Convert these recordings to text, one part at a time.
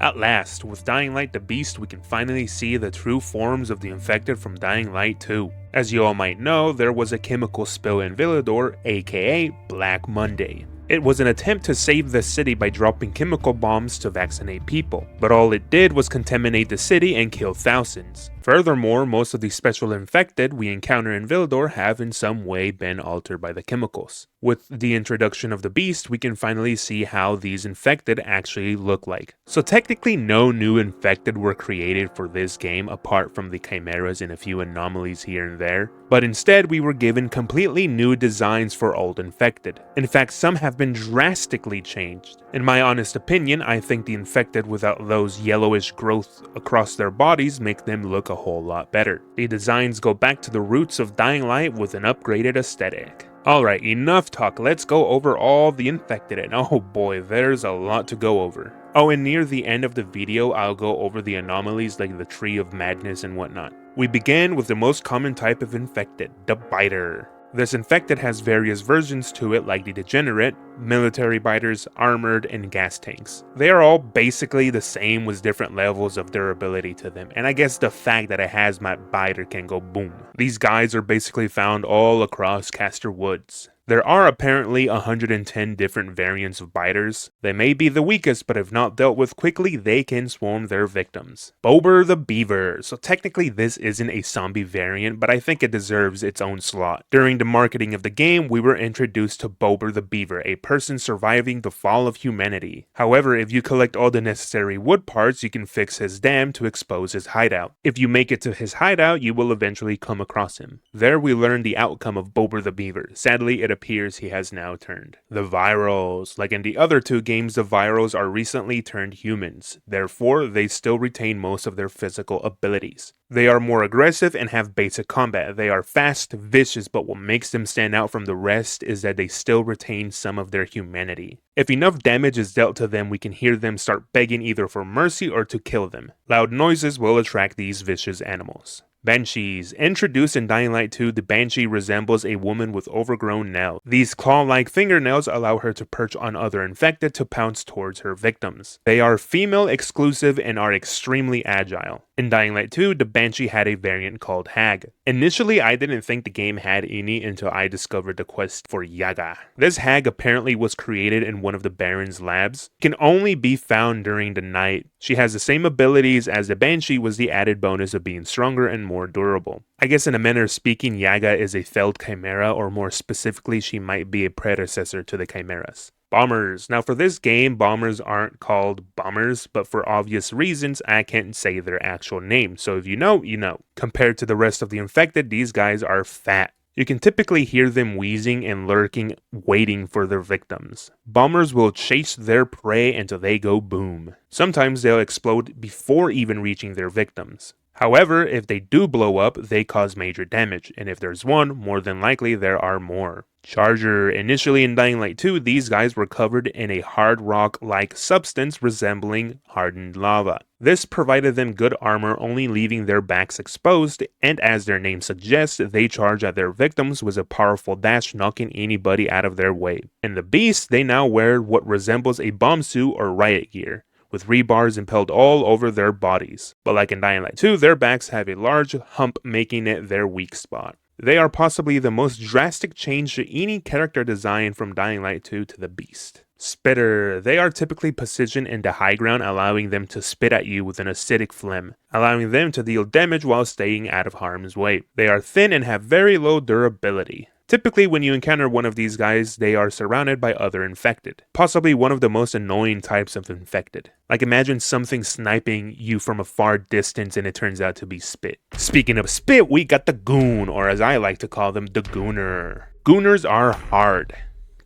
At last, with Dying Light the Beast, we can finally see the true forms of the infected from Dying Light 2. As you all might know, there was a chemical spill in Villador, aka Black Monday. It was an attempt to save the city by dropping chemical bombs to vaccinate people, but all it did was contaminate the city and kill thousands. Furthermore, most of the special infected we encounter in Villador have in some way been altered by the chemicals. With the introduction of the beast, we can finally see how these infected actually look like. So technically no new infected were created for this game apart from the chimeras and a few anomalies here and there, but instead we were given completely new designs for old infected. In fact, some have been drastically changed. In my honest opinion, I think the infected without those yellowish growth across their bodies make them look a whole lot better. The designs go back to the roots of Dying Light with an upgraded aesthetic. Alright, enough talk, let's go over all the infected, and oh boy, there's a lot to go over. Oh, and near the end of the video, I'll go over the anomalies like the Tree of Madness and whatnot. We begin with the most common type of infected, the Biter. This infected has various versions to it like the Degenerate, military biters, armored, and gas tanks. They are all basically the same with different levels of durability to them, and I guess the fact that a hazmat biter can go boom. These guys are basically found all across Castor Woods. There are apparently 110 different variants of biters. They may be the weakest, but if not dealt with quickly, they can swarm their victims. Bober the Beaver. So technically this isn't a zombie variant, but I think it deserves its own slot. During the marketing of the game, we were introduced to Bober the Beaver, a person surviving the fall of humanity. However, if you collect all the necessary wood parts, you can fix his dam to expose his hideout. If you make it to his hideout, you will eventually come across him. There we learn the outcome of Bober the Beaver. Sadly, it appears he has now turned. The Virals. Like in the other two games, the Virals are recently turned humans. Therefore, they still retain most of their physical abilities. They are more aggressive and have basic combat. They are fast, vicious, but what makes them stand out from the rest is that they still retain some of their humanity. If enough damage is dealt to them, we can hear them start begging either for mercy or to kill them. Loud noises will attract these vicious animals. Banshees. Introduced in Dying Light 2, the Banshee resembles a woman with overgrown nails. These claw-like fingernails allow her to perch on other infected to pounce towards her victims. They are female exclusive and are extremely agile. In Dying Light 2, the Banshee had a variant called Hag. Initially, I didn't think the game had any until I discovered the quest for Yaga. This Hag apparently was created in one of the Baron's labs. Can only be found during the night. She has the same abilities as the Banshee with the added bonus of being stronger and more durable. I guess in a manner of speaking, Yaga is a failed chimera, or more specifically, she might be a predecessor to the chimeras. Bombers. Now for this game, bombers aren't called bombers, but for obvious reasons, I can't say their actual name, so if you know, you know. Compared to the rest of the infected, these guys are fat. You can typically hear them wheezing and lurking, waiting for their victims. Bombers will chase their prey until they go boom. Sometimes they'll explode before even reaching their victims. However, if they do blow up, they cause major damage, and if there's one, more than likely there are more. Charger. Initially in Dying Light 2, these guys were covered in a hard rock-like substance resembling hardened lava. This provided them good armor, only leaving their backs exposed, and as their name suggests, they charge at their victims with a powerful dash, knocking anybody out of their way. In the Beast, they now wear what resembles a bomb suit or riot gear, with rebars impelled all over their bodies. But like in Dying Light 2, their backs have a large hump, making it their weak spot. They are possibly the most drastic change to any character design from Dying Light 2 to the Beast. Spitter. They are typically positioned in the high ground, allowing them to spit at you with an acidic phlegm, allowing them to deal damage while staying out of harm's way. They are thin and have very low durability. Typically, when you encounter one of these guys, they are surrounded by other infected. Possibly one of the most annoying types of infected. Like imagine something sniping you from a far distance and it turns out to be spit. Speaking of spit, we got the goon, or as I like to call them, the gooner. Gooners are hard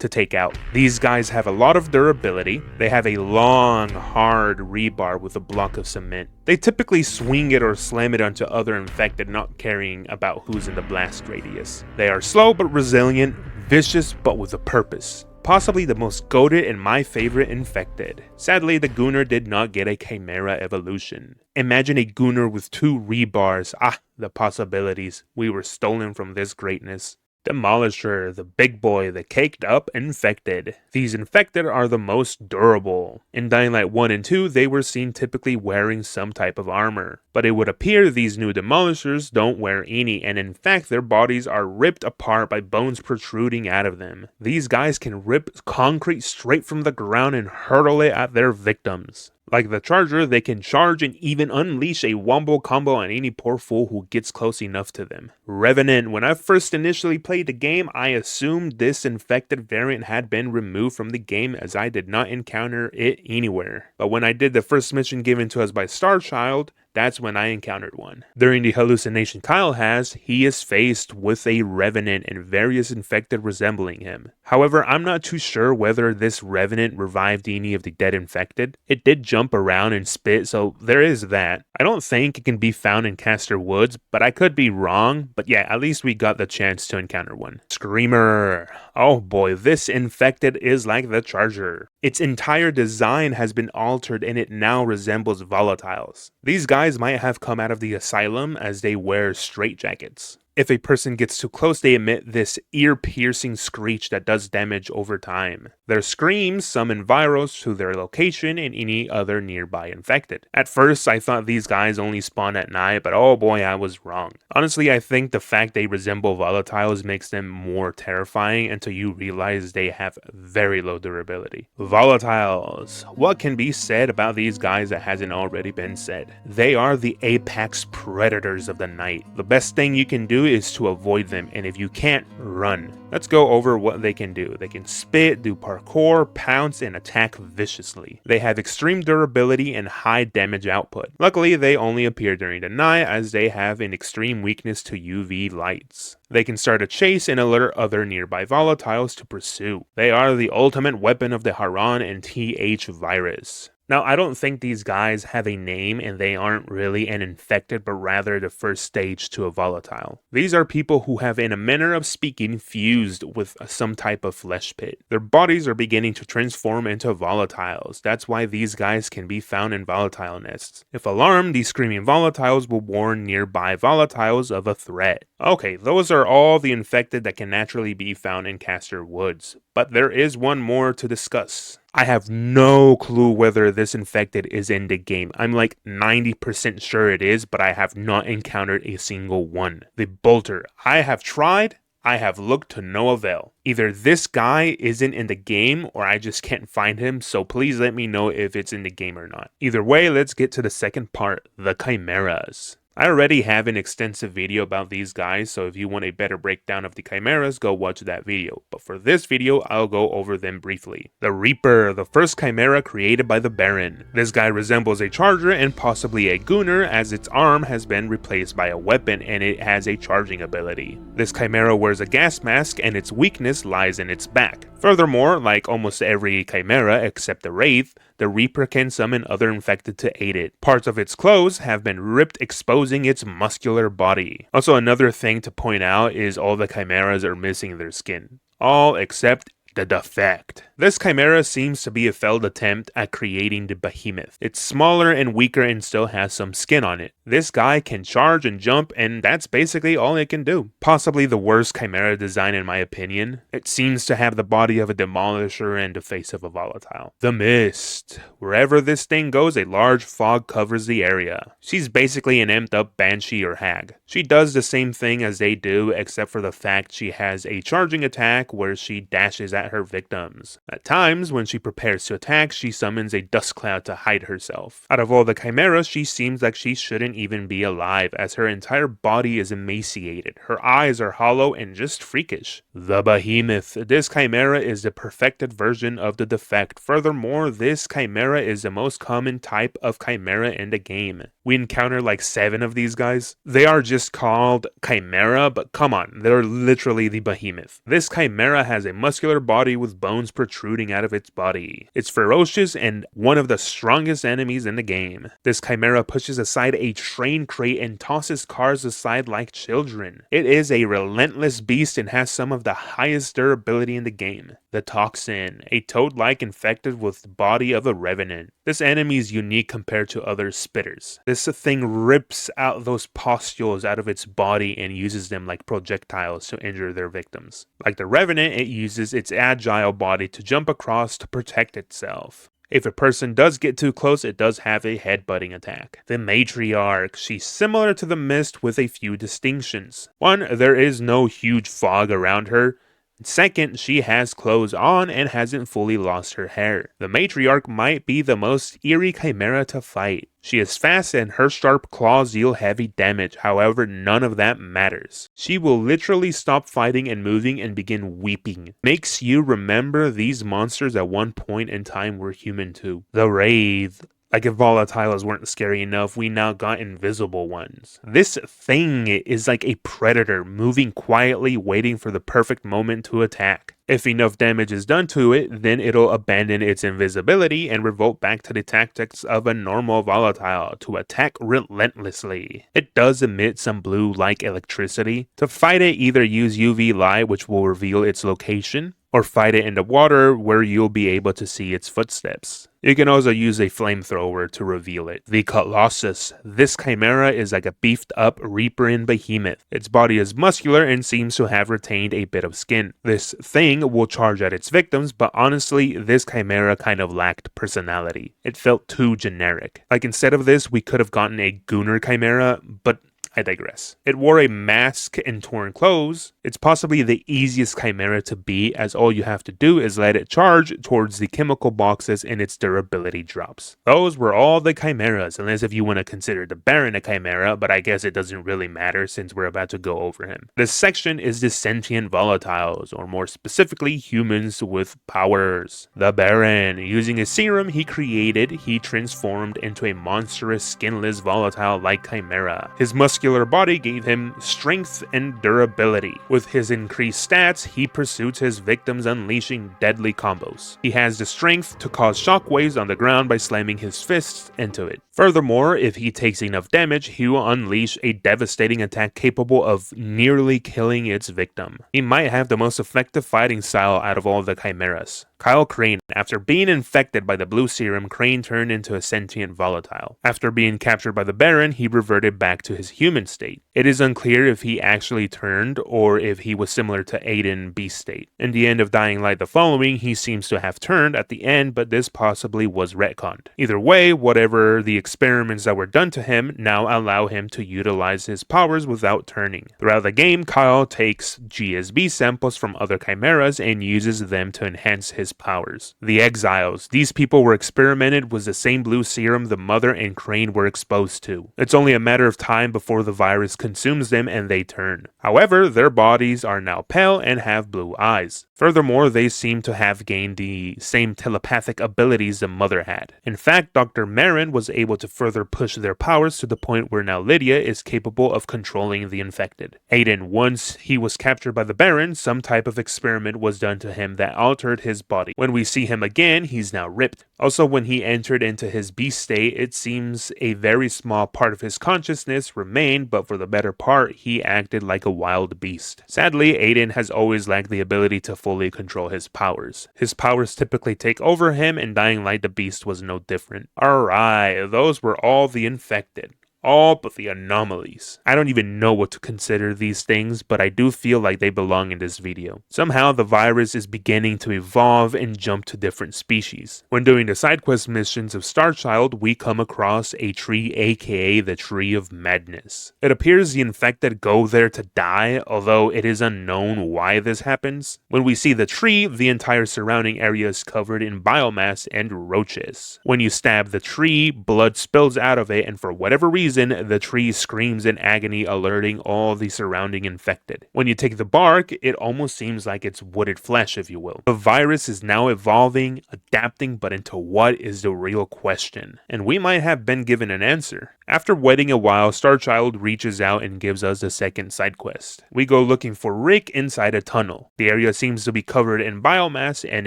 to take out. These guys have a lot of durability. They have a long, hard rebar with a block of cement. They typically swing it or slam it onto other infected, not caring about who's in the blast radius. They are slow but resilient, vicious but with a purpose. Possibly the most goated and my favorite infected. Sadly, the gooner did not get a chimera evolution. Imagine a gooner with 2 rebars. The possibilities. We were stolen from this greatness. Demolisher, the big boy, the caked up infected. These infected are the most durable. In Dying Light 1 and 2, they were seen typically wearing some type of armor. But it would appear these new Demolishers don't wear any, and in fact their bodies are ripped apart by bones protruding out of them. These guys can rip concrete straight from the ground and hurtle it at their victims. Like the Charger, they can charge and even unleash a wombo combo on any poor fool who gets close enough to them. Revenant, when I first initially played the game, I assumed this infected variant had been removed from the game as I did not encounter it anywhere. But when I did the first mission given to us by Starchild, that's when I encountered one. During the hallucination Kyle has, he is faced with a Revenant and various infected resembling him. However, I'm not too sure whether this Revenant revived any of the dead infected. It did jump around and spit, so there is that. I don't think it can be found in Castor Woods, but I could be wrong. But yeah, at least we got the chance to encounter one. Screamer. Oh boy, this infected is like the Charger. Its entire design has been altered and it now resembles volatiles. These guys might have come out of the asylum as they wear straitjackets. If a person gets too close, they emit this ear-piercing screech that does damage over time. Their screams summon Viros to their location and any other nearby infected. At first, I thought these guys only spawn at night, but oh boy, I was wrong. Honestly, I think the fact they resemble volatiles makes them more terrifying until you realize they have very low durability. Volatiles. What can be said about these guys that hasn't already been said? They are the apex predators of the night. The best thing you can do is to avoid them, and if you can't, run. Let's go over what they can do. They can spit, do parkour, pounce, and attack viciously. They have extreme durability and high damage output. Luckily, they only appear during the night as they have an extreme weakness to UV lights. They can start a chase and alert other nearby volatiles to pursue. They are the ultimate weapon of the Haran and TH virus. Now, I don't think these guys have a name and they aren't really an infected, but rather the first stage to a volatile. These are people who have, in a manner of speaking, fused with some type of flesh pit. Their bodies are beginning to transform into volatiles. That's why these guys can be found in volatile nests. If alarmed, these screaming volatiles will warn nearby volatiles of a threat. Okay, those are all the infected that can naturally be found in Castor Woods, but there is one more to discuss. I have no clue whether this infected is in the game. I'm like 90% sure it is, but I have not encountered a single one. The Bolter. I have tried, I have looked to no avail. Either this guy isn't in the game or I just can't find him, so please let me know if it's in the game or not. Either way, let's get to the second part, the Chimeras. I already have an extensive video about these guys, so if you want a better breakdown of the Chimeras, go watch that video. But for this video, I'll go over them briefly. The Reaper, the first Chimera created by the Baron. This guy resembles a Charger and possibly a Gooner, as its arm has been replaced by a weapon and it has a charging ability. This Chimera wears a gas mask and its weakness lies in its back. Furthermore, like almost every Chimera except the Wraith, the Reaper can summon other infected to aid it. Parts of its clothes have been ripped, exposing its muscular body. Also, another thing to point out is all the Chimeras are missing their skin. All except the Defect. This Chimera seems to be a failed attempt at creating the Behemoth. It's smaller and weaker and still has some skin on it. This guy can charge and jump, and that's basically all it can do. Possibly the worst Chimera design in my opinion. It seems to have the body of a Demolisher and the face of a volatile. The Mist. Wherever this thing goes, a large fog covers the area. She's basically an amped up Banshee or Hag. She does the same thing as they do, except for the fact she has a charging attack where she dashes at her victims. At times, when she prepares to attack, she summons a dust cloud to hide herself. Out of all the Chimeras, she seems like she shouldn't even be alive, as her entire body is emaciated. Her eyes are hollow and just freakish. The Behemoth. This Chimera is the perfected version of the Defect. Furthermore, this Chimera is the most common type of Chimera in the game. We encounter like 7 of these guys. They are just called Chimera, but come on, they're literally the Behemoth. This Chimera has a muscular body with bones protruding protruding out of its body. It's ferocious and one of the strongest enemies in the game. This chimera pushes aside a train crate and tosses cars aside like children. It is a relentless beast and has some of the highest durability in the game. The Toxin, a toad-like infected with the body of a Revenant. This enemy is unique compared to other spitters. This thing rips out those pustules out of its body and uses them like projectiles to injure their victims. Like the Revenant, it uses its agile body to jump across to protect itself. If a person does get too close, it does have a headbutting attack. The Matriarch, she's similar to the Mist with a few distinctions. One, there is no huge fog around her. Second, she has clothes on and hasn't fully lost her hair. The Matriarch might be the most eerie chimera to fight. She is fast and her sharp claws deal heavy damage, however none of that matters. She will literally stop fighting and moving and begin weeping. Makes you remember these monsters at one point in time were human too. The Wraith. Like if volatiles weren't scary enough, we now got invisible ones. This thing is like a predator, moving quietly, waiting for the perfect moment to attack. If enough damage is done to it, then it'll abandon its invisibility and revert back to the tactics of a normal volatile to attack relentlessly. It does emit some blue-like electricity. To fight it, either use UV light, which will reveal its location, or fight it in the water where you'll be able to see its footsteps. You can also use a flamethrower to reveal it. The Colossus. This chimera is like a beefed up Reaper in Behemoth. Its body is muscular and seems to have retained a bit of skin. This thing will charge at its victims, but honestly, this chimera kind of lacked personality. It felt too generic. Like instead of this, we could have gotten a gooner chimera, but I digress. It wore a mask and torn clothes. It's possibly the easiest chimera to beat, as all you have to do is let it charge towards the chemical boxes and its durability drops. Those were all the chimeras, unless if you want to consider the Baron a chimera, but I guess it doesn't really matter since we're about to go over him. This section is the Sentient Volatiles, or more specifically, humans with powers. The Baron, using a serum he created, he transformed into a monstrous skinless volatile like chimera. His muscular body gave him strength and durability. With his increased stats, he pursues his victims, unleashing deadly combos. He has the strength to cause shockwaves on the ground by slamming his fists into it. Furthermore, if he takes enough damage, he will unleash a devastating attack capable of nearly killing its victim. He might have the most effective fighting style out of all the chimeras. Kyle Crane. After being infected by the blue serum, Crane turned into a sentient volatile. After being captured by the Baron, he reverted back to his human state. It is unclear if he actually turned or if he was similar to Aiden Beast state. In the end of Dying Light the following, he seems to have turned at the end, but this possibly was retconned. Either way, whatever the experiments that were done to him now allow him to utilize his powers without turning. Throughout the game, Kyle takes GSB samples from other chimeras and uses them to enhance his powers. The Exiles. These people were experimented with the same blue serum the Mother and Crane were exposed to. It's only a matter of time before the virus consumes them and they turn. However, their bodies are now pale and have blue eyes. Furthermore, they seem to have gained the same telepathic abilities the Mother had. In fact, Dr. Marin was able to further push their powers to the point where now Lydia is capable of controlling the infected. Aiden, once he was captured by the Baron, some type of experiment was done to him that altered his body. When we see him again, he's now ripped. Also, when he entered into his beast state, it seems a very small part of his consciousness remained, but for the better part, he acted like a wild beast. Sadly, Aiden has always lacked the ability to fully control his powers. His powers typically take over him, and Dying Light the Beast was no different. Alright, those were all the infected. All but the anomalies. I don't even know what to consider these things, but I do feel like they belong in this video. Somehow the virus is beginning to evolve and jump to different species. When doing the side quest missions of Starchild, we come across a tree, aka the Tree of Madness. It appears the infected go there to die, although it is unknown why this happens. When we see the tree, the entire surrounding area is covered in biomass and roaches. When you stab the tree, blood spills out of it, and for whatever reason, reason, the tree screams in agony, alerting all the surrounding infected. When you take the bark, it almost seems like it's wooded flesh, if you will. The virus is now evolving, adapting, but into what is the real question? And we might have been given an answer. After waiting a while, Starchild reaches out and gives us the second side quest. We go looking for Rick inside a tunnel. The area seems to be covered in biomass and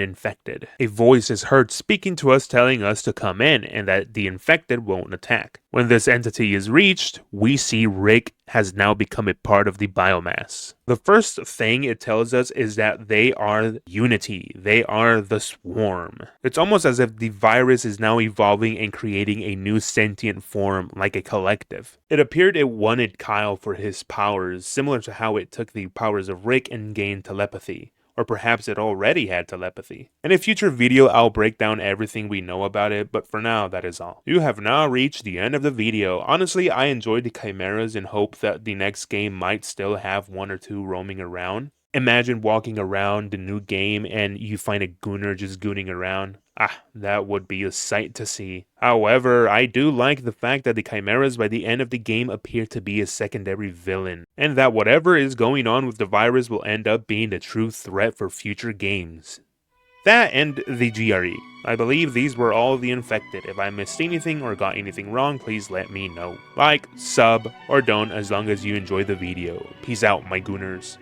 infected. A voice is heard speaking to us, telling us to come in and that the infected won't attack. When this entity is reached, we see Rick has now become a part of the biomass. The first thing it tells us is that they are unity. They are the swarm. It's almost as if the virus is now evolving and creating a new sentient form like a collective. It appeared it wanted Kyle for his powers, similar to how it took the powers of Rick and gained telepathy. Or perhaps it already had telepathy. In a future video, I'll break down everything we know about it, but for now, that is all. You have now reached the end of the video. Honestly, I enjoyed the chimeras and hope that the next game might still have one or two roaming around. Imagine walking around the new game and you find a gooner just gooning around. That would be a sight to see. However, I do like the fact that the chimeras by the end of the game appear to be a secondary villain, and that whatever is going on with the virus will end up being the true threat for future games. That and the GRE. I believe these were all the infected. If I missed anything or got anything wrong, please let me know. Like, sub, or don't as long as you enjoy the video. Peace out, my gooners.